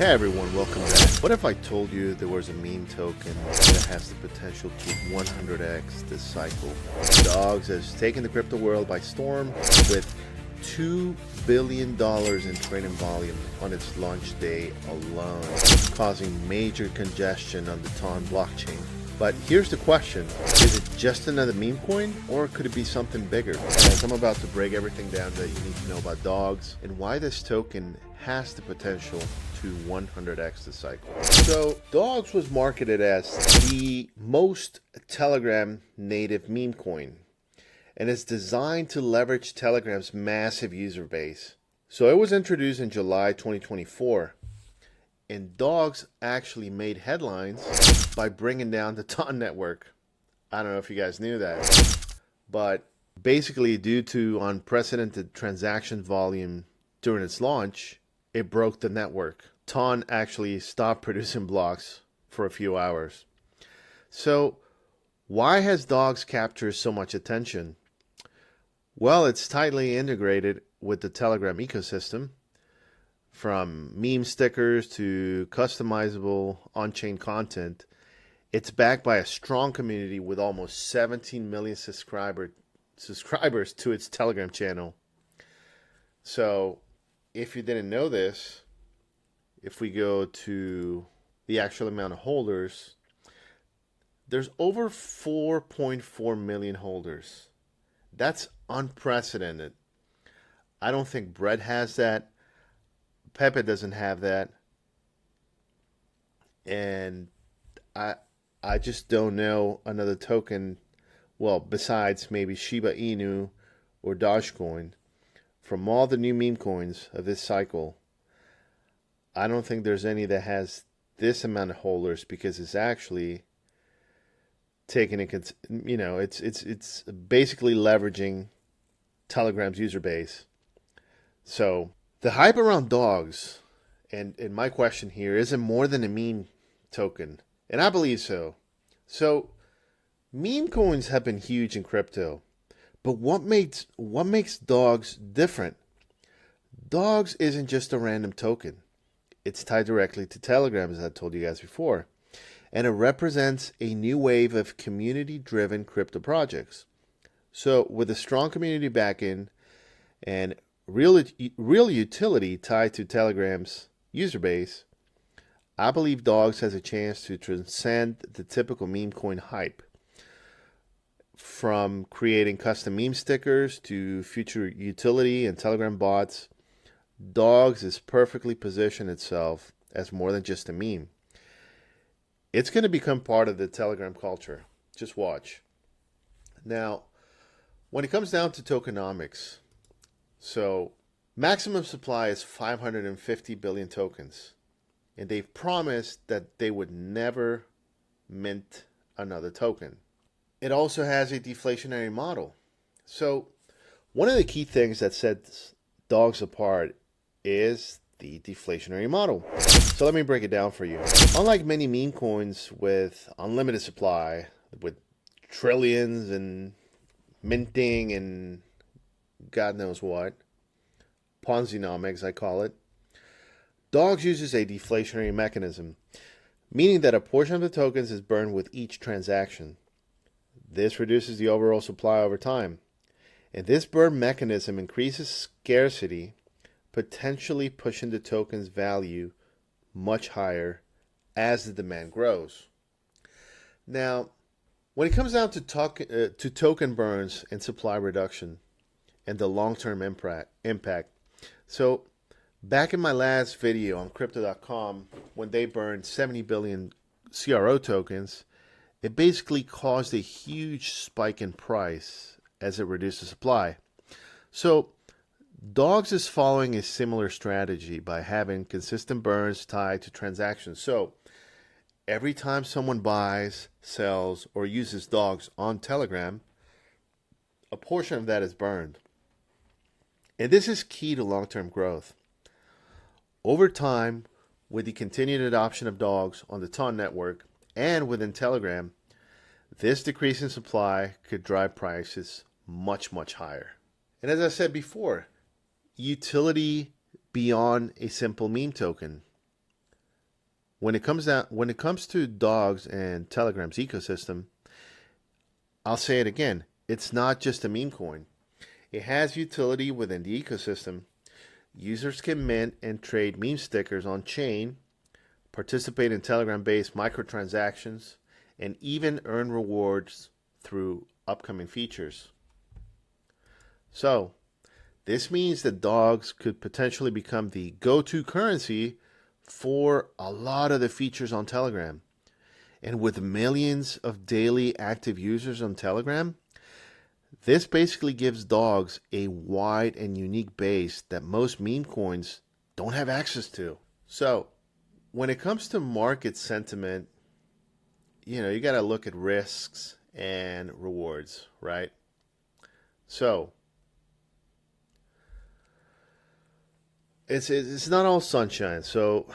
Hey everyone, welcome back. What if I told you there was a meme token that has the potential to 100x this cycle? Dogs has taken the crypto world by storm with $2 billion in trading volume on its launch day alone, causing major congestion on the TON blockchain. But here's the question, is it just another meme coin or could it be something bigger? As I'm about to break everything down that you need to know about dogs and why this token has the potential to 100x the cycle. So dogs was marketed as the most Telegram native meme coin and is designed to leverage Telegram's massive user base. So it was introduced in July 2024. And dogs actually made headlines by bringing down the TON network. I don't know if you guys knew that. But basically, due to unprecedented transaction volume during its launch, it broke the network. TON actually stopped producing blocks for a few hours. So why has dogs captured so much attention? Well, it's tightly integrated with the Telegram ecosystem. From meme stickers to customizable on-chain content, it's backed by a strong community with almost 17 million subscribers to its Telegram channel. So, if you didn't know this, if we go to the actual amount of holders, there's over 4.4 million holders. That's unprecedented. I don't think Brett has that. Pepe doesn't have that, and I just don't know another token, well, besides maybe Shiba Inu or Dogecoin. From all the new meme coins of this cycle, I don't think there's any that has this amount of holders because it's actually taking it, it's basically leveraging Telegram's user base. So the hype around dogs, and my question here, is it more than a meme token? And I believe so. So, meme coins have been huge in crypto, but what makes dogs different? Dogs isn't just a random token. It's tied directly to Telegram, as I told you guys before, and it represents a new wave of community-driven crypto projects. So, with a strong community backing and real utility tied to Telegram's user base, I believe dogs has a chance to transcend the typical meme coin hype. From creating custom meme stickers to future utility and Telegram bots, dogs is perfectly positioned itself as more than just a meme. It's going to become part of the Telegram culture. Just watch. Now, when it comes down to tokenomics, so maximum supply is 550 billion tokens. And they've promised that they would never mint another token. It also has a deflationary model. So one of the key things that sets dogs apart is the deflationary model. So let me break it down for you. Unlike many meme coins with unlimited supply, with trillions and minting and God knows what, Ponzi-nomics I call it, dogs uses a deflationary mechanism, meaning that a portion of the tokens is burned with each transaction. This reduces the overall supply over time, and this burn mechanism increases scarcity, potentially pushing the token's value much higher as the demand grows. Now, when it comes down to token burns and supply reduction and the long-term impact, so back in my last video on Crypto.com, when they burned 70 billion CRO tokens, it basically caused a huge spike in price as it reduced the supply. So dogs is following a similar strategy by having consistent burns tied to transactions. So every time someone buys, sells, or uses dogs on Telegram, a portion of that is burned. And this is key to long-term growth. Over time, with the continued adoption of dogs on the TON network and within Telegram, this decrease in supply could drive prices much, much higher. And as I said before, utility beyond a simple meme token. when it comes to dogs and Telegram's ecosystem, I'll say it again. It's not just a meme coin. It has utility within the ecosystem. Users can mint and trade meme stickers on chain, participate in Telegram-based microtransactions, and even earn rewards through upcoming features. So, this means that dogs could potentially become the go-to currency for a lot of the features on Telegram. And with millions of daily active users on Telegram, this basically gives dogs a wide and unique base that most meme coins don't have access to. So, when it comes to market sentiment, you got to look at risks and rewards, right? So, it's not all sunshine. So,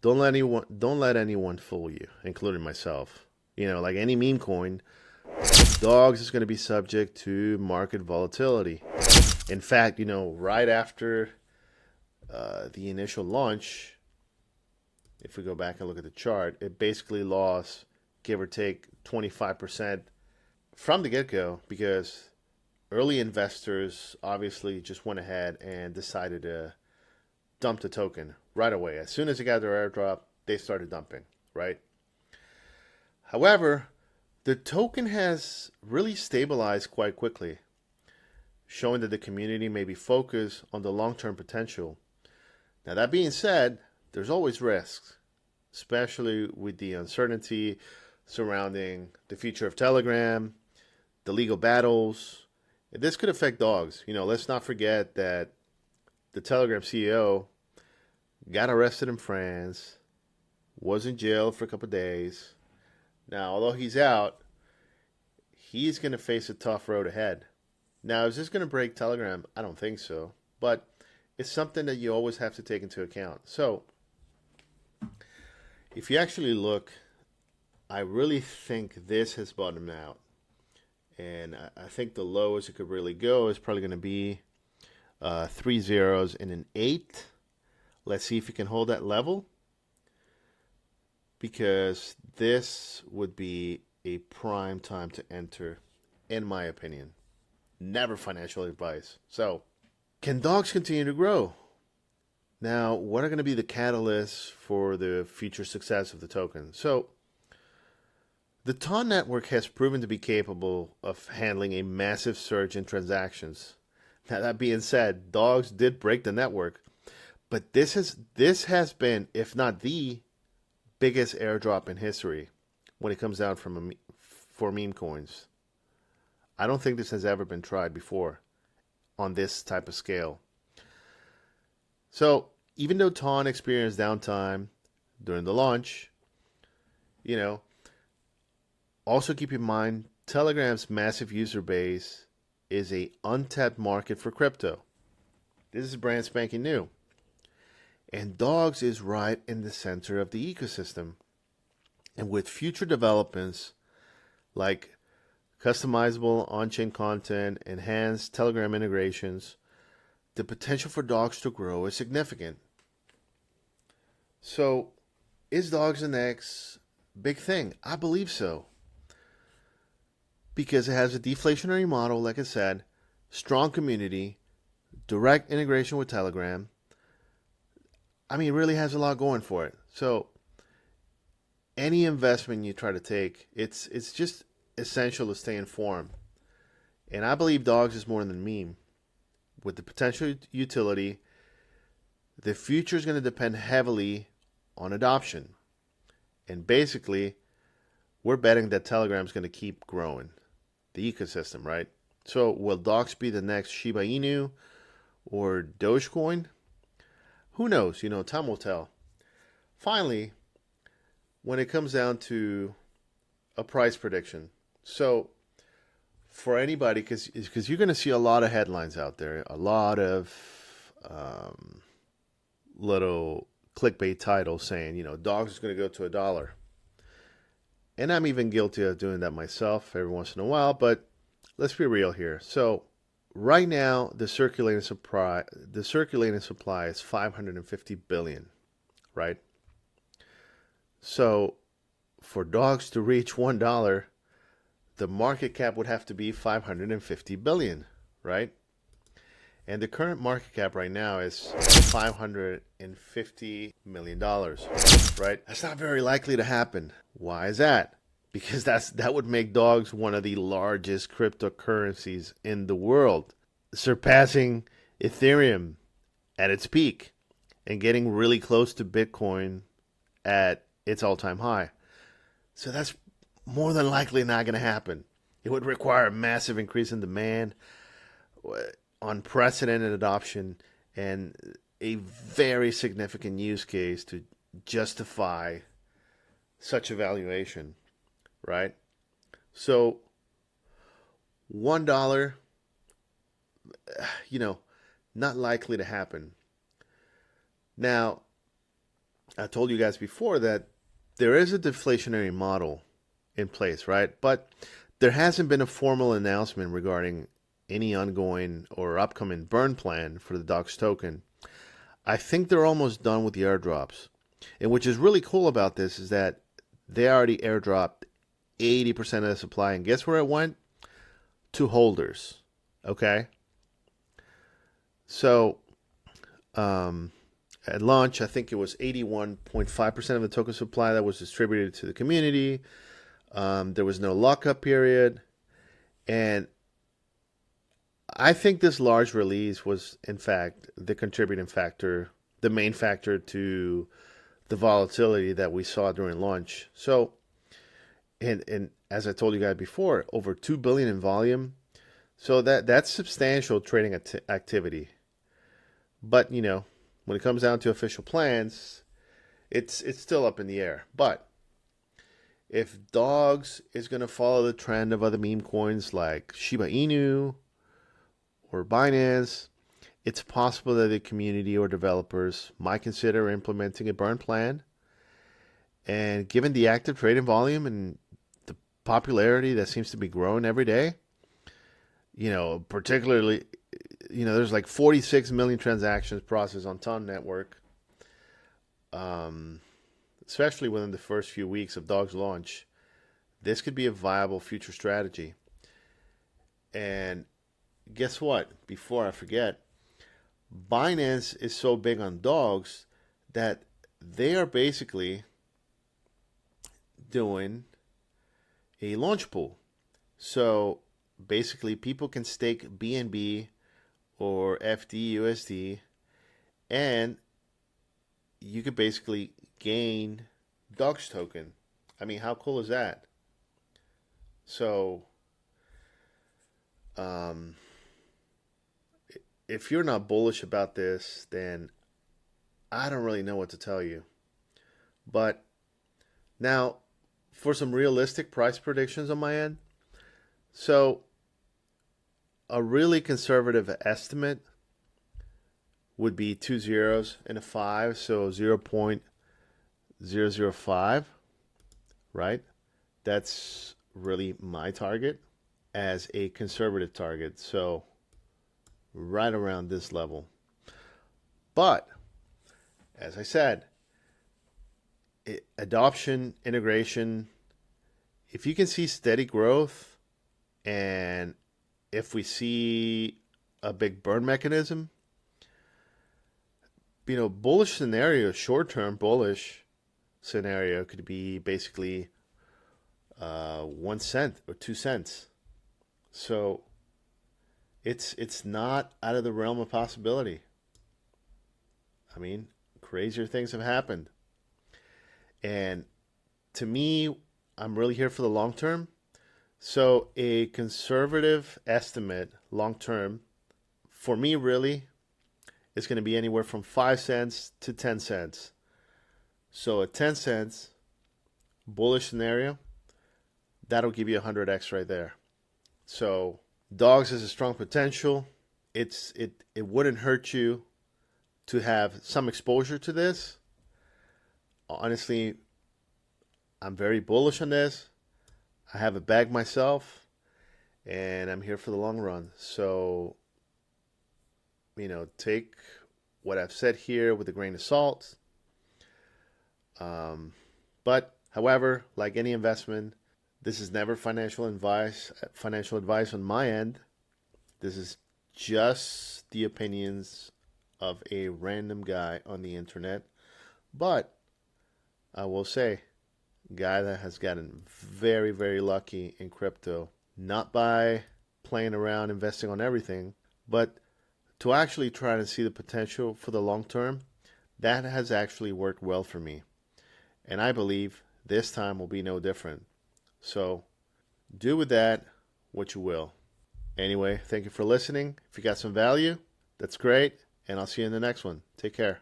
don't let anyone fool you, including myself. Like any meme coin, dogs is going to be subject to market volatility. In fact, right after the initial launch, if we go back and look at the chart, it basically lost, give or take, 25% from the get-go because early investors obviously just went ahead and decided to dump the token right away. As soon as it got their airdrop, they started dumping, right? However, the token has really stabilized quite quickly, showing that the community may be focused on the long-term potential. Now, that being said, there's always risks, especially with the uncertainty surrounding the future of Telegram, the legal battles. This could affect dogs. Let's not forget that the Telegram CEO got arrested in France, was in jail for a couple of days. Now, although he's out, he's going to face a tough road ahead. Now, is this going to break Telegram? I don't think so. But it's something that you always have to take into account. So, if you actually look, I really think this has bottomed out. And I think the lowest it could really go is probably going to be 3 zeros and an 8. Let's see if you can hold that level, because this would be a prime time to enter, in my opinion. Never financial advice. So, can dogs continue to grow? Now, what are going to be the catalysts for the future success of the token? So, the TON network has proven to be capable of handling a massive surge in transactions. Now, that being said, dogs did break the network, but this has been, if not the biggest airdrop in history when it comes down for meme coins. I don't think this has ever been tried before on this type of scale. So, even though TON experienced downtime during the launch, also keep in mind Telegram's massive user base is a untapped market for crypto. This is brand spanking new. And dogs is right in the center of the ecosystem. And with future developments like customizable on-chain content, enhanced Telegram integrations, the potential for dogs to grow is significant. So, is dogs the next big thing? I believe so. Because it has a deflationary model, like I said, strong community, direct integration with Telegram. It really has a lot going for it. So, any investment you try to take, it's just essential to stay informed. And I believe dogs is more than meme. With the potential utility, the future is going to depend heavily on adoption. And basically, we're betting that Telegram is going to keep growing. The ecosystem, right? So, will dogs be the next Shiba Inu or Dogecoin? Who knows? Time will tell. Finally, when it comes down to a price prediction. So, for anybody, because you're going to see a lot of headlines out there, a lot of little clickbait titles saying, dogs is going to go to $1. And I'm even guilty of doing that myself every once in a while, but let's be real here. So, right now, the circulating supply is 550 billion, right? So for dogs to reach $1, the market cap would have to be 550 billion, right? And the current market cap right now is $550 million, right? That's not very likely to happen. Why is that? Because that would make dogs one of the largest cryptocurrencies in the world, surpassing Ethereum at its peak and getting really close to Bitcoin at its all-time high. So that's more than likely not going to happen. It would require a massive increase in demand, unprecedented adoption, and a very significant use case to justify such a valuation, right? So $1, you know, not likely to happen. Now, I told you guys before that there is a deflationary model in place, right? But there hasn't been a formal announcement regarding any ongoing or upcoming burn plan for the DOX token. I think they're almost done with the airdrops. And which is really cool about this is that they already airdropped 80% of the supply. And guess where it went? To holders. Okay? So, at launch, I think it was 81.5% of the token supply that was distributed to the community. There was no lockup period. And I think this large release was, in fact, the contributing factor, the main factor to the volatility that we saw during launch. So, and as I told you guys before, over 2 billion in volume. So that's substantial trading activity. But, when it comes down to official plans, it's still up in the air. But if dogs is going to follow the trend of other meme coins like Shiba Inu or Binance, it's possible that the community or developers might consider implementing a burn plan. And given the active trading volume and the popularity that seems to be growing every day, particularly, there's like 46 million transactions processed on Ton Network, especially within the first few weeks of Dog's launch. This could be a viable future strategy. And guess what? Before I forget, Binance is so big on dogs that they are basically doing a launch pool. So basically, people can stake BNB or FDUSD, and you could basically gain Dogs token. I mean, how cool is that? So, if you're not bullish about this, then I don't really know what to tell you. But now, for some realistic price predictions on my end. So, a really conservative estimate would be 2 zeros and a 5, so 0.005, right? That's really my target as a conservative target. So right around this level. But as I said, adoption, integration, if you can see steady growth and if we see a big burn mechanism, bullish scenario, short-term bullish scenario could be basically 1 cent or 2 cents. So it's not out of the realm of possibility. I mean, crazier things have happened. And to me, I'm really here for the long term. So a conservative estimate long term for me really is going to be anywhere from 5 cents to 10 cents. So at 10 cents bullish scenario, that'll give you 100x right there. So dogs has a strong potential. It wouldn't hurt you to have some exposure to this. Honestly, I'm very bullish on this. I have a bag myself, and I'm here for the long run. So, take what I've said here with a grain of salt. But But, however, like any investment, this is never financial advice on my end. This is just the opinions of a random guy on the internet. But I will say, guy that has gotten very, very lucky in crypto, not by playing around investing on everything, but to actually try to see the potential for the long term, that has actually worked well for me. And I believe this time will be no different. So do with that what you will. Anyway, thank you for listening. If you got some value, that's great. And I'll see you in the next one. Take care.